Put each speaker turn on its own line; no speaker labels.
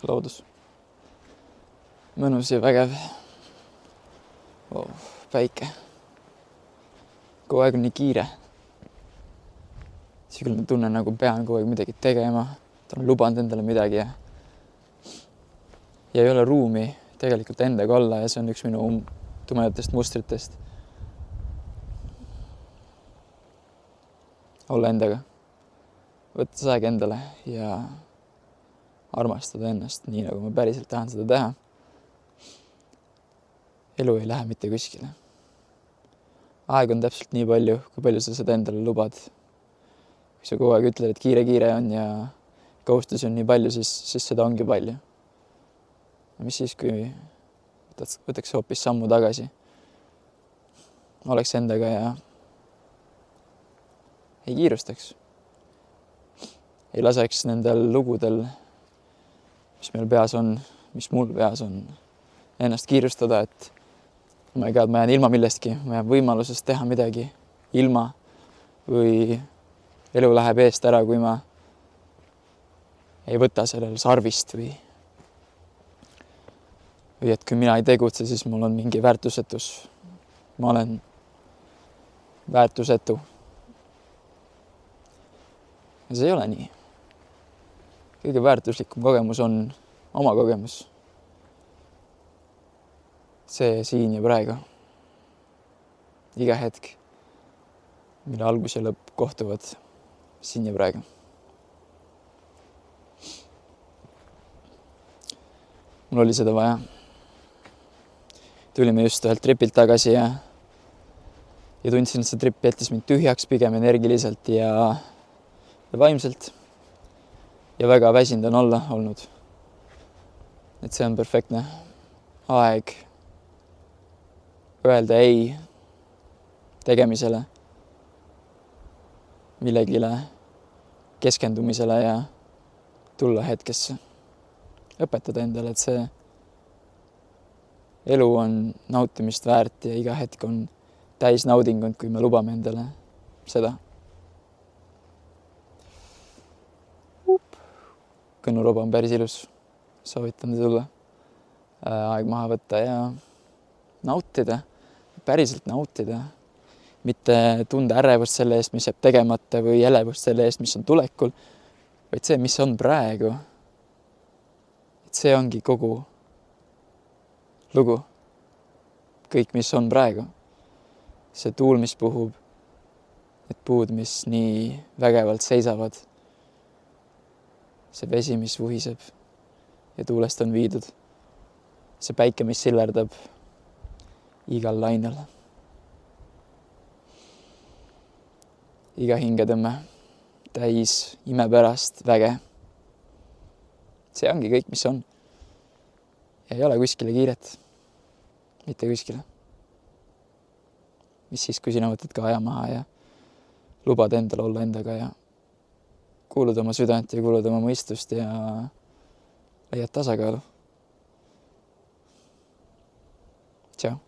loodus. Mõnus ja vägev. Päike. Kogu aeg on nii kiire. Küll tunnen, nagu pean kogu aeg midagi tegema. Ta on lubanud endale midagi ja ei ole ruumi tegelikult endaga olla ja see on üks minu tumedatest mustritest. Olla endaga. Võtta aeg endale ja armastada ennast nii, nagu ma päriselt tahan seda teha. Elu ei lähe mitte kuskile. Aeg on täpselt nii palju, kui palju sa seda endale lubad. Kui sa kogu aeg ütled, et kiire on ja kohustusi on nii palju, siis seda ongi palju. Mis siis, kui võtaks hoopis sammu tagasi? Oleks endaga ja ei kiirustaks. Ei laseks nendel lugudel, mis meil peas on, mis mul peas on, ennast kiirustada, et ma jään ilma millestki, ma jään võimalusest teha midagi ilma või elu läheb eest ära, kui ma ei võta sellel sarvist või et kui mina ei tegutse, siis mul on mingi väärtusetus. Ma olen väärtusetu. Ja see ei ole nii. Kõige väärtuslikum kogemus on oma kogemus. See siin ja praegu. Iga hetk, mille algus ja lõpp kohtuvad siin ja praegu. Mul oli seda vaja. Tulime just ühelt tripilt tagasi ja tundsin, et see trip jättis mind tühjaks pigem energiliselt ja vaimselt. Ja väga väsinud on olla olnud. Et see on perfektne aeg öelda ei tegemisele, millegile keskendumisele ja tulla hetkesse. Õpetada endale, et see elu on nautimist väärt ja iga hetk on täis naudingut, kui me lubame endale seda. Kõnnuroba on päris ilus. Soovitan tulla. Aeg maha võtta ja nautida. Päriselt nautida. Mitte tunda ärevust selle eest, mis jääb tegemata või elevust selle eest, mis on tulekul, vaid see, mis on praegu. Et see ongi kogu lugu. Kõik, mis on praegu. See tuul, mis puhub. Need puud, mis nii vägevalt seisavad. See vesi, mis vuhiseb ja tuulest on viidud. See päike, mis sillerdab igal lainel. Iga hingetõmme täis imepärast väge. See ongi kõik, mis on. Ja ei ole kuskile kiiret. Mitte kuskile. Mis siis, kui sina võtad ka aja maha ja lubad endale olla endaga ja kuulud oma südant ja kuulud oma mõistust ja leiad tasakaalu. Tšau.